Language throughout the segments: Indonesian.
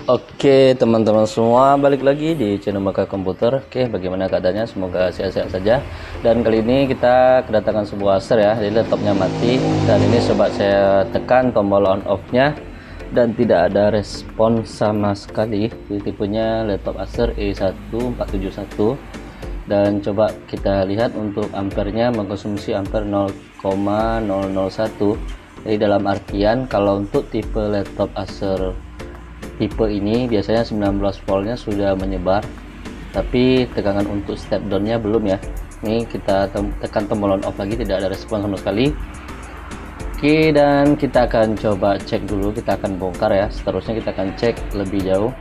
Oke teman-teman semua, balik lagi di channel Maka Komputer. Oke, bagaimana keadaannya? Semoga sehat-sehat saja. Dan kali ini kita kedatangan sebuah Acer ya. Jadi laptopnya mati, dan ini coba saya tekan tombol on off nya dan tidak ada respon sama sekali. Jadi tipenya laptop Acer E1471. Dan coba kita lihat untuk ampernya mengkonsumsi ampere 0,001. Jadi dalam artian kalau untuk tipe laptop Acer tipe ini biasanya 19 voltnya sudah menyebar, tapi tegangan untuk step downnya belum ya. Ini kita tekan tombol on off lagi, tidak ada respon sama sekali. Oke, dan kita akan coba cek dulu, kita akan bongkar ya. Seterusnya kita akan cek lebih jauh.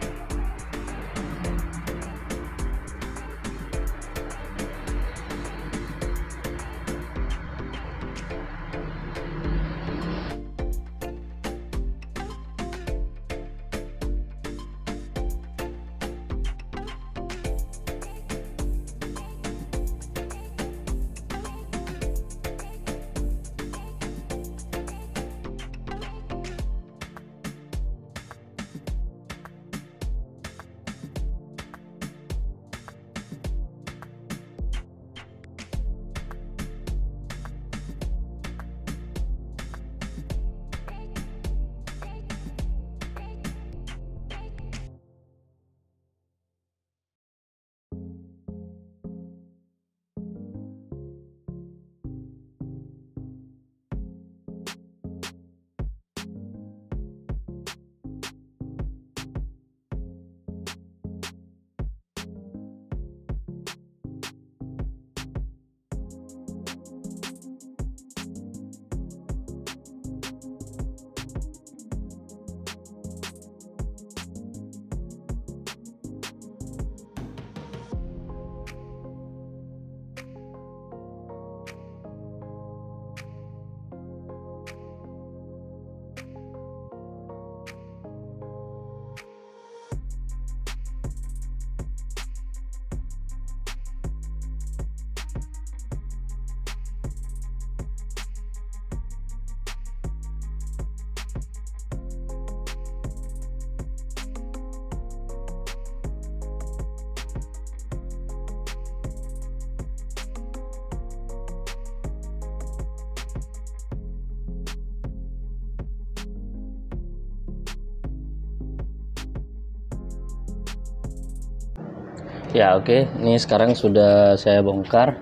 Ya oke, ini sekarang sudah saya bongkar.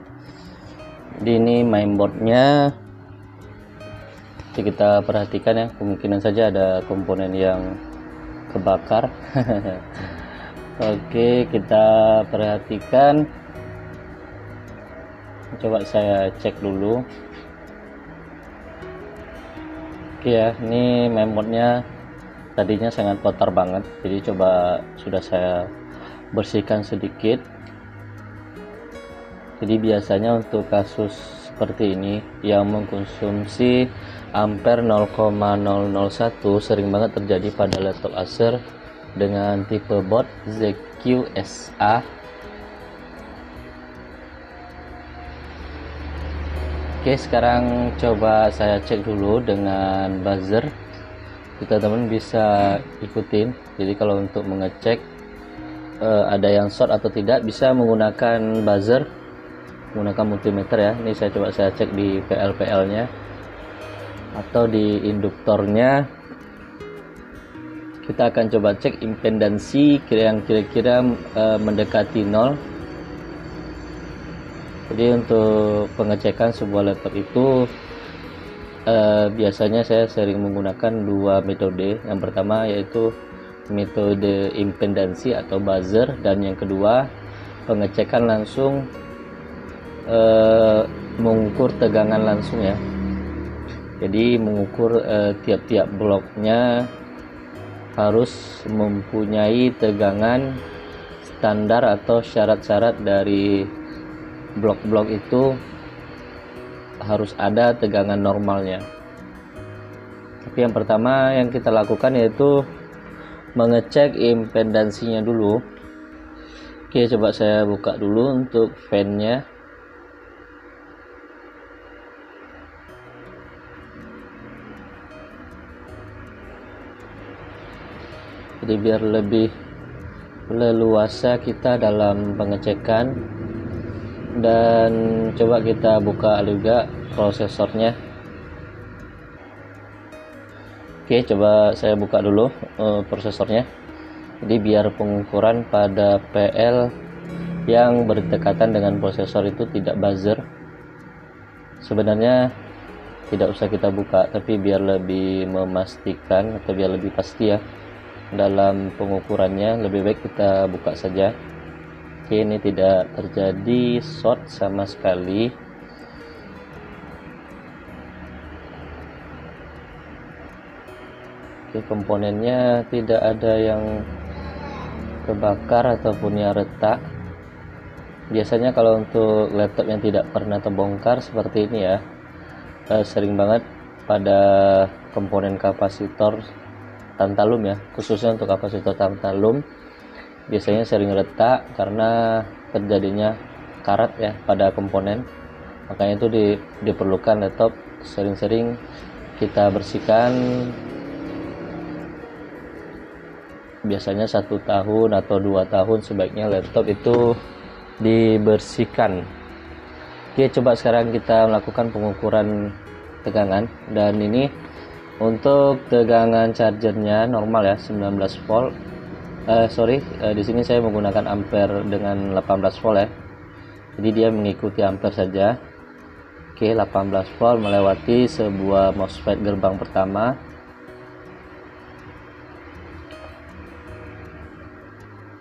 Jadi ini mainboardnya. Jadi kita perhatikan ya, kemungkinan saja ada komponen yang kebakar. Oke, kita perhatikan. Coba saya cek dulu. Oke ya, ini mainboardnya tadinya sangat kotor banget. Jadi coba sudah saya bersihkan sedikit. Jadi biasanya untuk kasus seperti ini yang mengkonsumsi ampere 0,001 sering banget terjadi pada laptop Acer dengan tipe board ZQSA. Oke, sekarang coba saya cek dulu dengan buzzer. Teman-teman bisa ikutin. Jadi kalau untuk mengecek ada yang short atau tidak, bisa menggunakan buzzer, menggunakan multimeter ya. Ini saya coba saya cek di PL nya atau di induktornya. Kita akan coba cek impedansi yang kira-kira mendekati 0. Jadi untuk pengecekan sebuah laptop itu biasanya saya sering menggunakan dua metode. Yang pertama yaitu metode impedansi atau buzzer, dan yang kedua pengecekan langsung mengukur tegangan langsung ya. Jadi mengukur tiap-tiap bloknya harus mempunyai tegangan standar atau syarat-syarat dari blok-blok itu harus ada tegangan normalnya. Tapi yang pertama yang kita lakukan yaitu mengecek impedansinya dulu. Oke, coba saya buka dulu untuk fan-nya. Jadi biar lebih leluasa kita dalam pengecekan. Dan coba kita buka juga prosesornya. Oke, coba saya buka dulu prosesornya. Jadi biar pengukuran pada PL yang berdekatan dengan prosesor itu tidak buzzer, sebenarnya tidak usah kita buka, tapi biar lebih memastikan atau biar lebih pasti ya dalam pengukurannya, lebih baik kita buka saja. Oke, ini tidak terjadi short sama sekali. Oke, komponennya tidak ada yang kebakar ataupun yang retak. Biasanya kalau untuk laptop yang tidak pernah terbongkar seperti ini ya, sering banget pada komponen kapasitor tantalum ya, khususnya untuk kapasitor tantalum biasanya sering retak karena terjadinya karat ya pada komponen. Makanya itu diperlukan laptop sering-sering kita bersihkan, biasanya 1 tahun atau 2 tahun sebaiknya laptop itu dibersihkan. Oke, coba sekarang kita melakukan pengukuran tegangan, dan ini untuk tegangan chargernya normal ya, 19 volt. Di sini saya menggunakan ampere dengan 18 volt ya. Jadi dia mengikuti ampere saja. Oke, 18 volt melewati sebuah MOSFET gerbang pertama.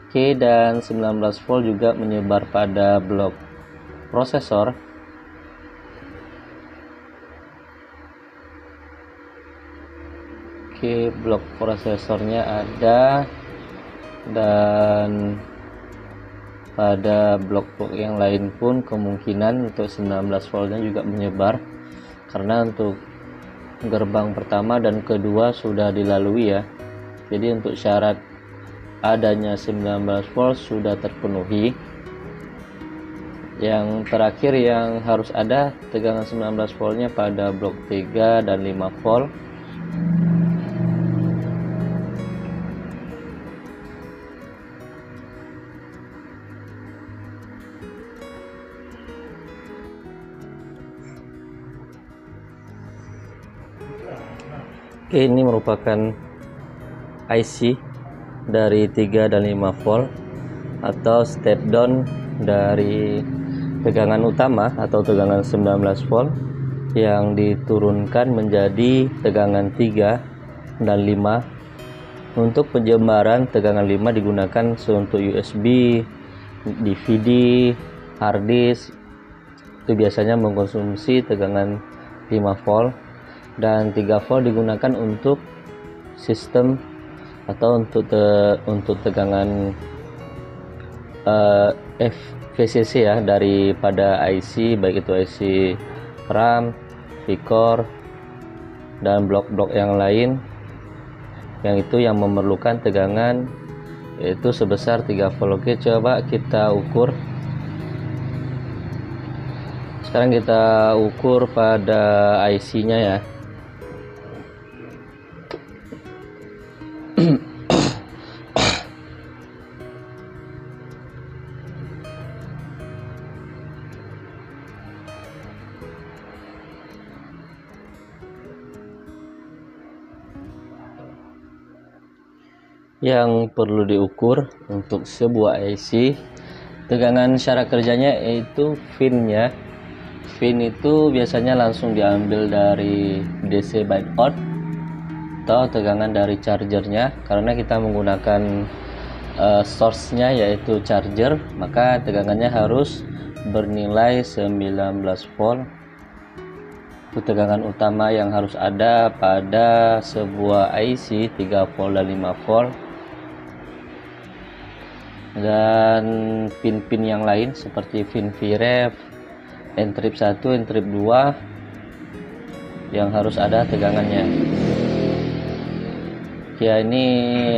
Oke, dan 19 volt juga menyebar pada blok prosesor. Oke, blok prosesornya ada, dan pada blok-blok yang lain pun kemungkinan untuk 19 voltnya juga menyebar, karena untuk gerbang pertama dan kedua sudah dilalui ya. Jadi untuk syarat adanya 19 volt sudah terpenuhi. Yang terakhir yang harus ada tegangan 19 voltnya pada blok 3 dan 5 volt. Oke, ini merupakan IC dari 3 dan 5 volt atau step down dari tegangan utama atau tegangan 19 volt yang diturunkan menjadi tegangan 3 dan 5. Untuk penjembaran tegangan 5 digunakan untuk USB, DVD, hard disk. Itu biasanya mengkonsumsi tegangan 5 volt, dan 3 volt digunakan untuk sistem atau untuk tegangan VCC ya, daripada IC, baik itu IC RAM, V-core, dan blok-blok yang lain, yang itu yang memerlukan tegangan yaitu sebesar 3 volt. Oke, coba kita ukur. Sekarang kita ukur pada IC-nya ya. Yang perlu diukur untuk sebuah IC, tegangan cara kerjanya yaitu fin-nya. Fin itu biasanya langsung diambil dari DC by out atau tegangan dari chargernya. Karena kita menggunakan source-nya yaitu charger, maka tegangannya harus bernilai 19 volt. Itu tegangan utama yang harus ada pada sebuah IC 3 volt dan 5 volt. Dan pin-pin yang lain seperti pin VREF, N-trip 1, N-trip 2 yang harus ada tegangannya. Ya, ini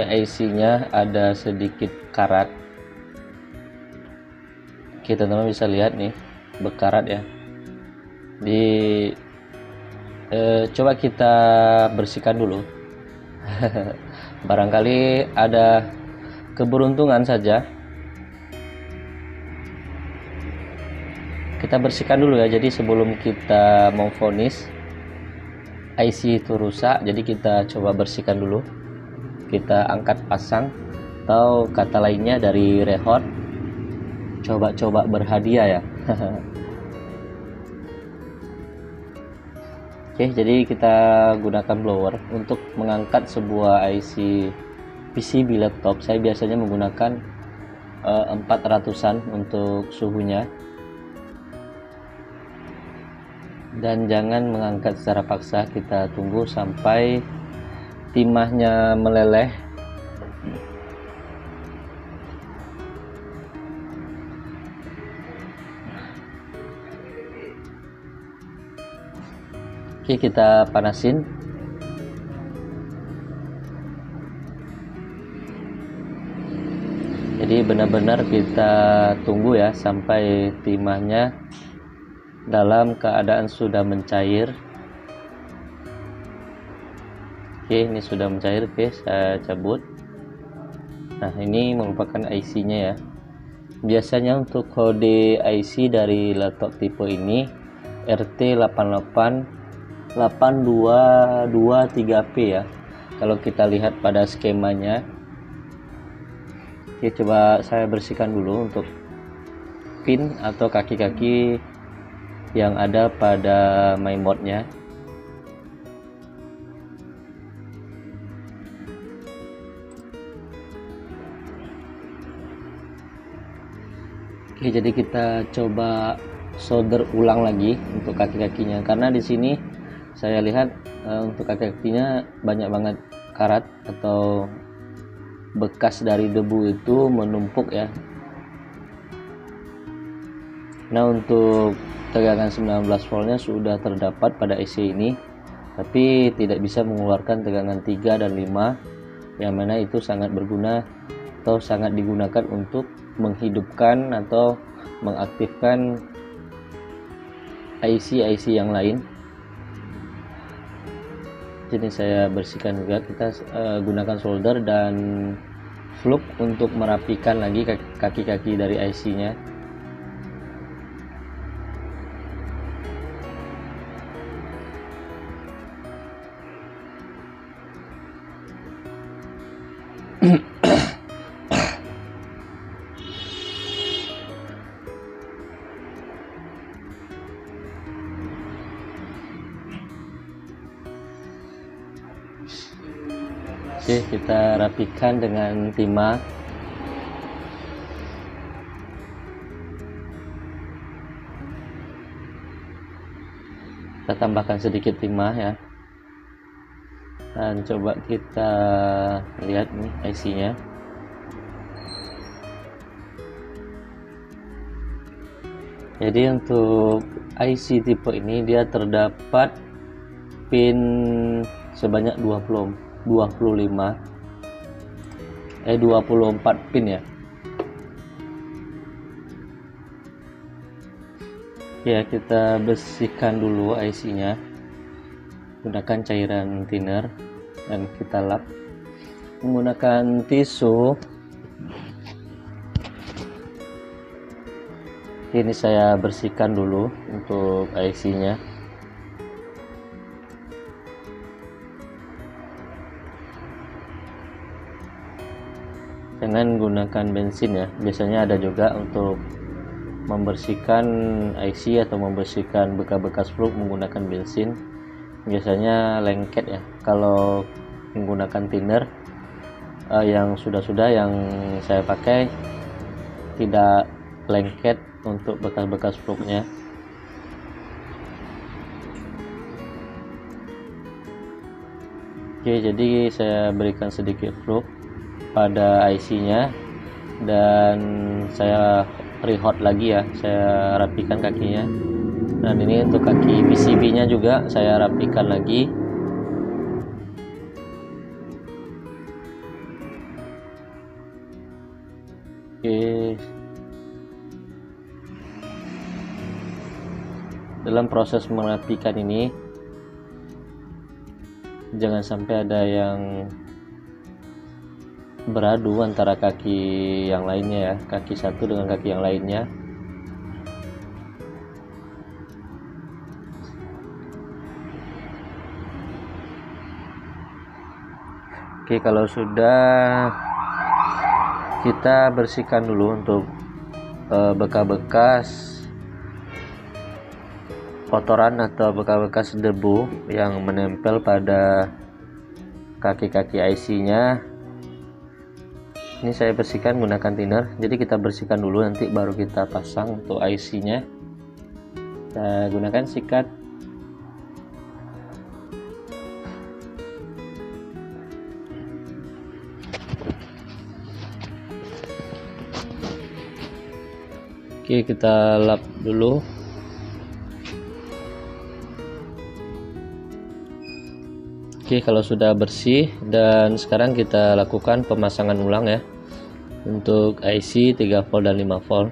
IC-nya ada sedikit karat. Kita teman bisa lihat nih, berkarat ya. Coba kita bersihkan dulu. Barangkali ada keberuntungan saja. Kita bersihkan dulu ya. Jadi sebelum kita memvonis IC itu rusak, jadi kita coba bersihkan dulu. Kita angkat pasang, atau kata lainnya dari rehot, coba-coba berhadiah ya. Oke, jadi kita gunakan blower untuk mengangkat sebuah IC PCB laptop. Saya biasanya menggunakan 400-an untuk suhunya. Dan jangan mengangkat secara paksa, kita tunggu sampai timahnya meleleh. Oke, kita panasin. Jadi benar-benar kita tunggu ya sampai timahnya dalam keadaan sudah mencair. Oke, ini sudah mencair. Oke, saya cabut. Nah, ini merupakan IC-nya ya. Biasanya untuk kode IC dari laptop tipe ini RT888223P ya. Kalau kita lihat pada skemanya. Oke, coba saya bersihkan dulu untuk pin atau kaki-kaki yang ada pada mainboardnya. Oke, jadi kita coba solder ulang lagi untuk kaki-kakinya, karena di sini saya lihat untuk kaki-kakinya banyak banget karat atau bekas dari debu itu menumpuk ya. Nah, untuk tegangan 19 voltnya sudah terdapat pada IC ini, tapi tidak bisa mengeluarkan tegangan 3 dan 5, yang mana itu sangat berguna atau sangat digunakan untuk menghidupkan atau mengaktifkan IC yang lain. Jadi saya bersihkan juga. Kita gunakan solder dan flux untuk merapikan lagi kaki-kaki dari IC-nya. Oke, kita rapikan dengan timah. Kita tambahkan sedikit timah ya. Dan coba kita lihat nih IC-nya. Jadi untuk IC tipe ini dia terdapat pin sebanyak 24 pin ya. Ya, kita bersihkan dulu IC-nya gunakan cairan thinner dan kita lap menggunakan tisu. Ini saya bersihkan dulu untuk IC-nya. Jangan gunakan bensin ya. Biasanya ada juga untuk membersihkan IC atau membersihkan bekas-bekas flux menggunakan bensin. Biasanya lengket ya. Kalau menggunakan thinner yang sudah yang saya pakai tidak lengket untuk bekas-bekas flux-nya. Oke, jadi saya berikan sedikit flux pada IC-nya dan saya rehot lagi ya, saya rapikan kakinya. Dan ini untuk kaki PCB-nya juga saya rapikan lagi. Oke. Dalam proses merapikan ini jangan sampai ada yang beradu antara kaki yang lainnya ya, kaki satu dengan kaki yang lainnya. Oke, kalau sudah, kita bersihkan dulu untuk bekas-bekas kotoran atau bekas-bekas debu yang menempel pada kaki-kaki IC-nya. Ini saya bersihkan menggunakan thinner. Jadi kita bersihkan dulu, nanti baru kita pasang untuk IC-nya. Kita gunakan sikat. Oke, kita lap dulu. Oke, kalau sudah bersih, dan sekarang kita lakukan pemasangan ulang ya untuk IC 3 volt dan 5 volt.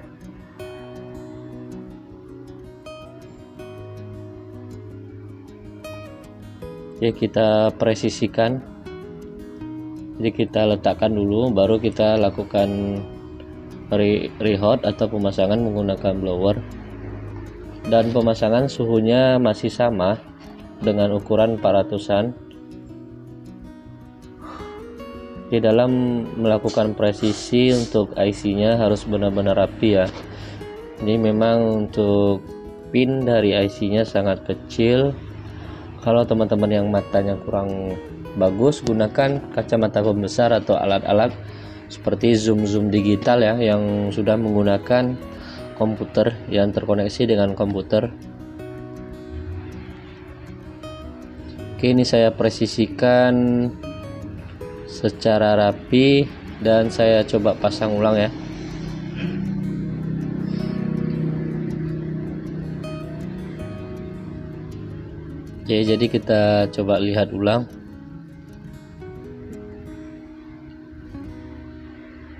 Oke, kita presisikan. Jadi kita letakkan dulu, baru kita lakukan rehot atau pemasangan menggunakan blower. Dan pemasangan suhunya masih sama dengan ukuran 400-an. Di dalam melakukan presisi untuk IC-nya harus benar-benar rapi ya. Ini memang untuk pin dari IC-nya sangat kecil. Kalau teman-teman yang matanya kurang bagus, gunakan kacamata pembesar atau alat-alat seperti zoom digital ya, yang sudah menggunakan komputer, yang terkoneksi dengan komputer. Oke, ini saya presisikan secara rapi dan saya coba pasang ulang ya. Oke, jadi kita coba lihat ulang.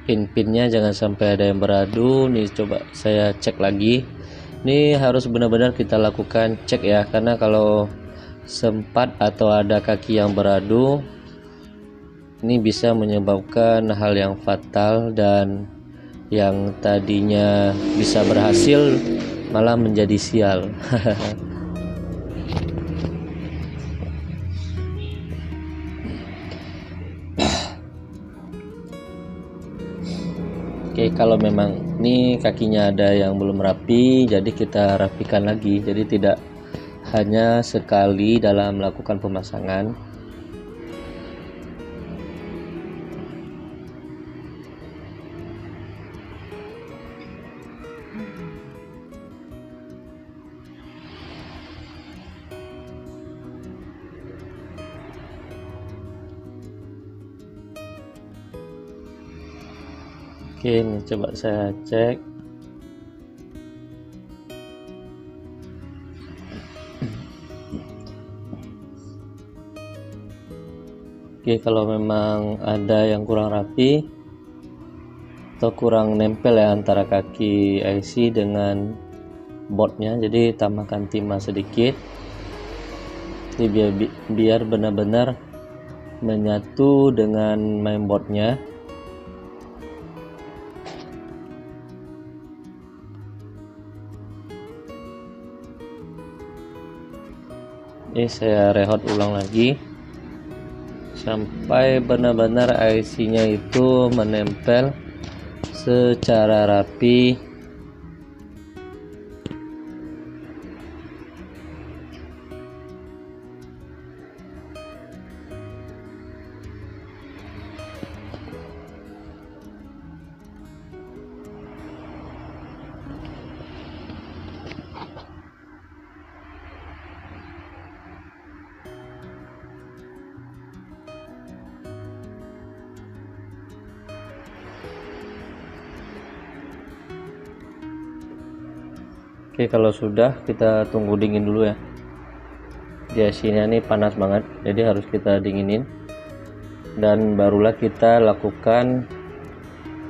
Pin-pinnya jangan sampai ada yang beradu. Nih coba saya cek lagi. Ini harus benar-benar kita lakukan cek ya, karena kalau sempat atau ada kaki yang beradu, ini bisa menyebabkan hal yang fatal, dan yang tadinya bisa berhasil malah menjadi sial. Oke, kalau memang ini kakinya ada yang belum rapi, jadi kita rapikan lagi. Jadi tidak hanya sekali dalam melakukan pemasangan. Oke, ini coba saya cek. Oke, kalau memang ada yang kurang rapi atau kurang nempel ya antara kaki IC dengan boardnya, jadi tambahkan timah sedikit. Jadi biar benar-benar menyatu dengan mainboardnya. Ini saya rehot ulang lagi sampai benar-benar IC-nya itu menempel secara rapi. Oke, kalau sudah, kita tunggu dingin dulu ya. Di sini ini panas banget, jadi harus kita dinginin, dan barulah kita lakukan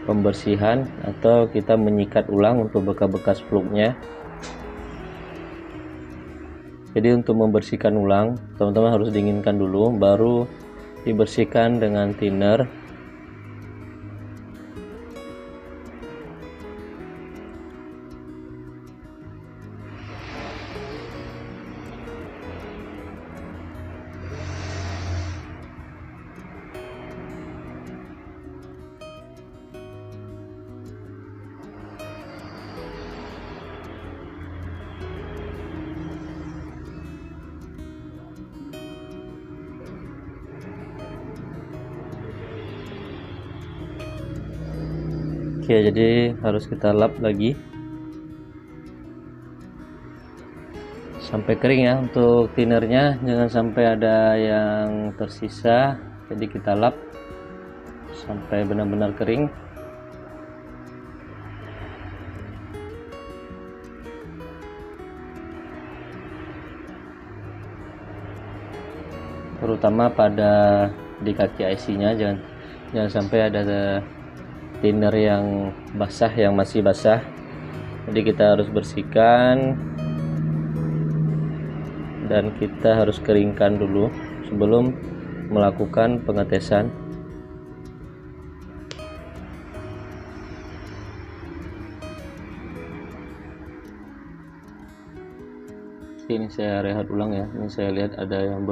pembersihan atau kita menyikat ulang untuk bekas-bekas plugnya. Jadi untuk membersihkan ulang, teman-teman harus dinginkan dulu, baru dibersihkan dengan thinner. Oke, jadi harus kita lap lagi sampai kering ya. Untuk tinernya jangan sampai ada yang tersisa, jadi kita lap sampai benar-benar kering. Terutama pada di kaki IC-nya, jangan sampai ada thinner yang basah, yang masih basah. Jadi kita harus bersihkan dan kita harus keringkan dulu sebelum melakukan pengetesan. Ini saya rehat ulang ya. Ini saya lihat ada yang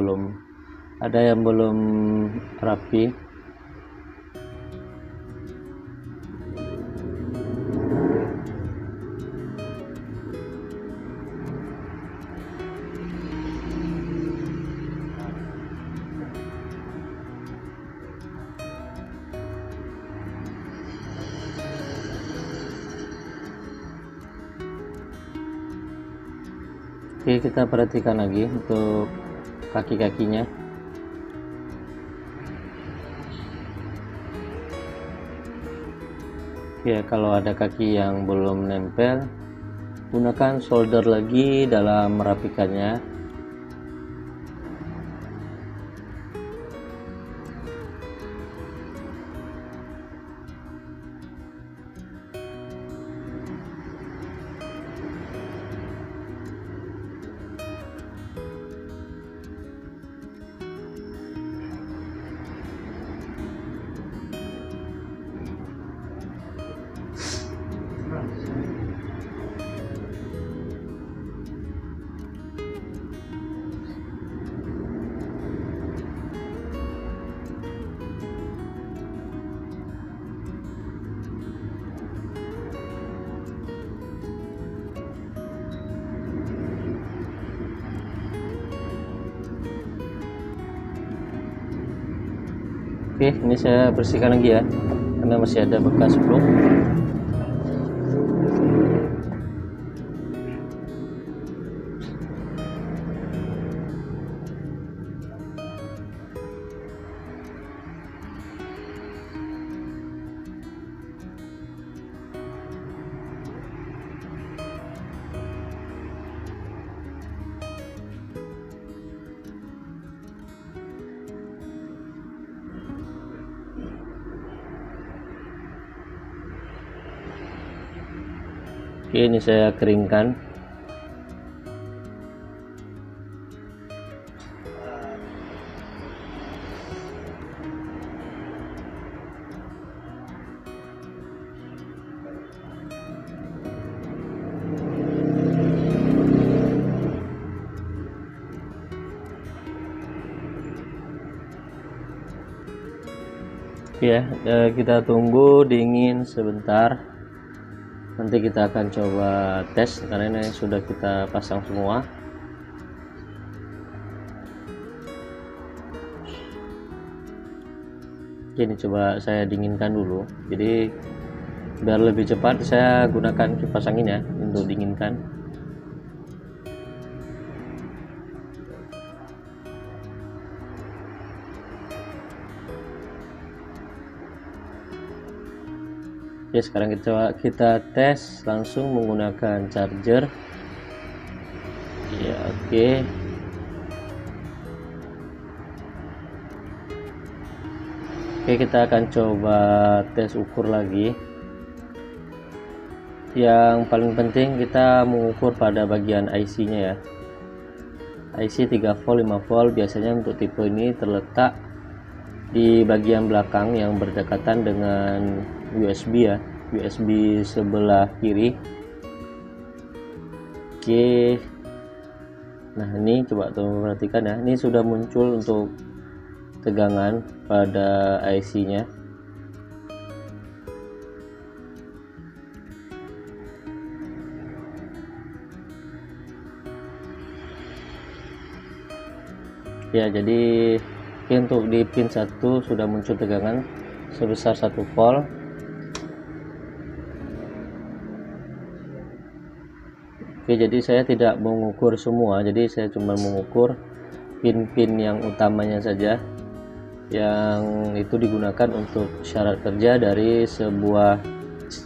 belum rapi. Oke, kita perhatikan lagi untuk kaki-kakinya. Ya, kalau ada kaki yang belum nempel, gunakan solder lagi dalam merapikannya. Oke, ini saya bersihkan lagi ya, karena masih ada bekas blok. Oke, ini saya keringkan. Ya, kita tunggu dingin sebentar. Nanti kita akan coba tes karena ini sudah kita pasang semua. Jadi coba saya dinginkan dulu. Jadi biar lebih cepat saya gunakan kipas angin ya untuk dinginkan. Oke, sekarang kita tes langsung menggunakan charger. Ya, oke. Oke, kita akan coba tes ukur lagi. Yang paling penting kita mengukur pada bagian IC-nya ya. IC 3 volt, 5 volt biasanya untuk tipe ini terletak di bagian belakang yang berdekatan dengan USB ya, USB sebelah kiri. Oke, nah ini coba teman-teman perhatikan ya, ini sudah muncul untuk tegangan pada IC nya. Ya, jadi untuk di pin 1 sudah muncul tegangan sebesar 1 volt. Oke, jadi saya tidak mengukur semua, jadi saya cuma mengukur pin-pin yang utamanya saja yang itu digunakan untuk syarat kerja dari sebuah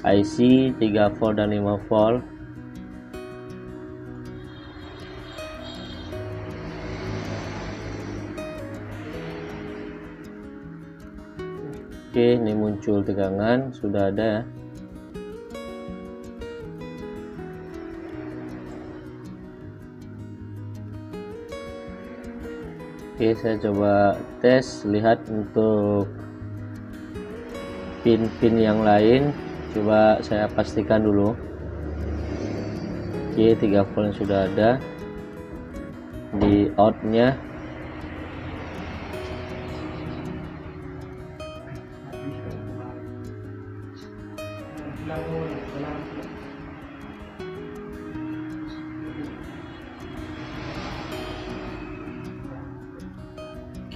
IC 3 volt dan 5 volt. Oke, ini muncul tegangan, sudah ada ya. Oke, saya coba tes, lihat untuk pin-pin yang lain, coba saya pastikan dulu. Oke, 3 volt sudah ada di outnya.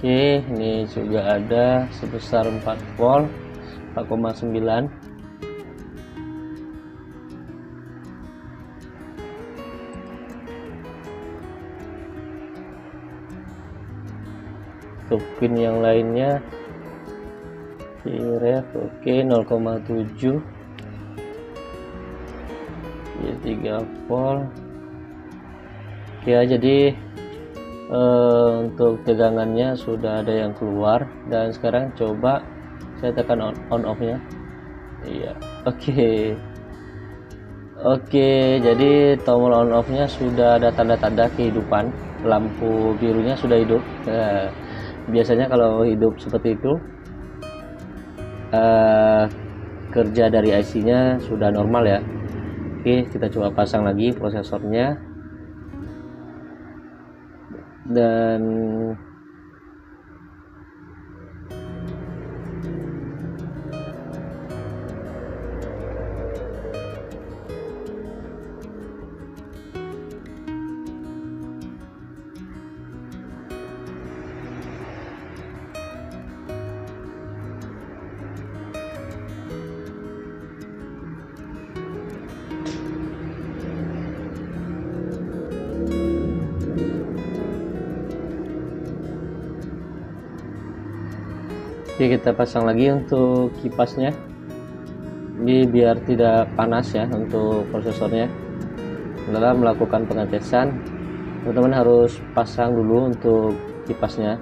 Oke, ini juga ada sebesar 4 volt 4,9. Untuk pin yang lainnya ref oke 0,7 ya 3 volt. Oke ya, jadi untuk tegangannya sudah ada yang keluar, dan sekarang coba saya tekan on off nya. Iya, oke, jadi tombol on off nya sudah ada tanda-tanda kehidupan, lampu birunya sudah hidup. Biasanya kalau hidup seperti itu kerja dari IC nya sudah normal ya. Oke, kita coba pasang lagi prosesornya, dan oke, kita pasang lagi untuk kipasnya. Ini biar tidak panas ya untuk prosesornya. Dalam melakukan pengetesan, teman-teman harus pasang dulu untuk kipasnya.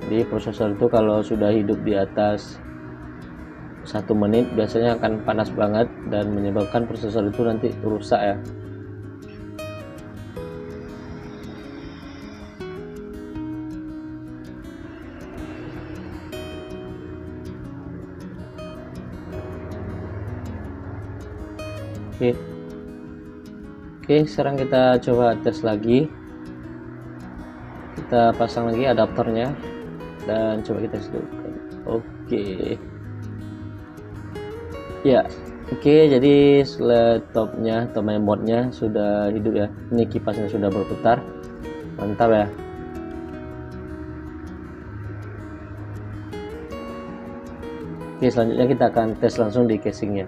Jadi prosesor itu kalau sudah hidup di atas 1 menit biasanya akan panas banget dan menyebabkan prosesor itu nanti rusak ya. Oke, sekarang kita coba tes lagi. Kita pasang lagi adaptornya dan coba kita hidupkan. Oke, jadi laptopnya atau mainboardnya sudah hidup ya. Ini kipasnya sudah berputar, mantap ya. Oke, selanjutnya kita akan tes langsung di casingnya.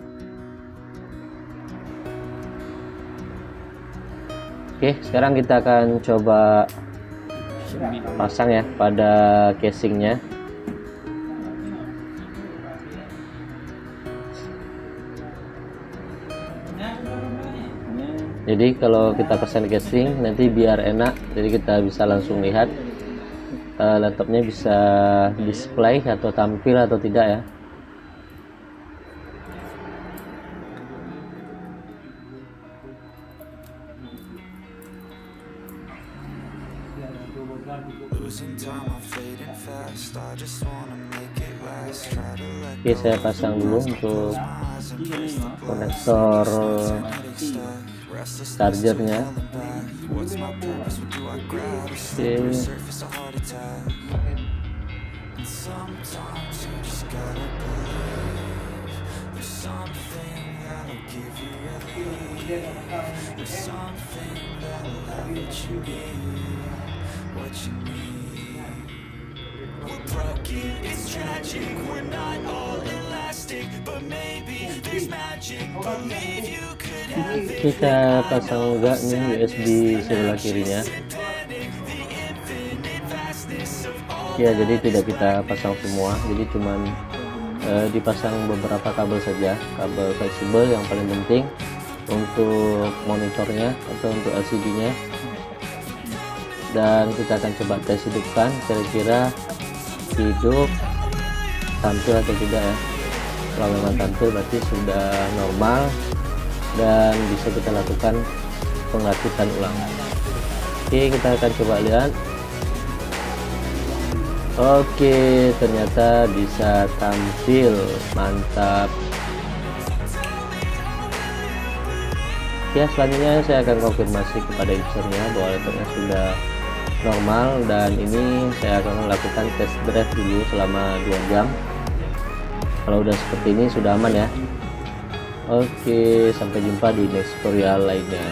Oke, sekarang kita akan coba pasang ya pada casingnya. Jadi kalau kita pasang di casing nanti biar enak, jadi kita bisa langsung lihat laptopnya bisa display atau tampil atau tidak ya. Oke, saya pasang dulu untuk konektor chargernya. We're broken, it's tragic, we're not all elastic, but maybe Kita pasang enggak nih USB sebelah kirinya ya, jadi tidak kita pasang semua, jadi cuman dipasang beberapa kabel saja, kabel fleksibel yang paling penting untuk monitornya atau untuk LCD nya. Dan kita akan coba tes hidupkan, kira-kira hidup, tampil atau tidak ya. Kalau memang tampil berarti sudah normal dan bisa kita lakukan pengaktifan ulang. Oke, kita akan coba lihat. Oke, ternyata bisa tampil, mantap. Ya, selanjutnya saya akan konfirmasi kepada usernya bahwa laptopnya sudah normal, dan ini saya akan melakukan test drive dulu selama 2 jam. Kalau udah seperti ini sudah aman ya. Oke, sampai jumpa di next tutorial lainnya.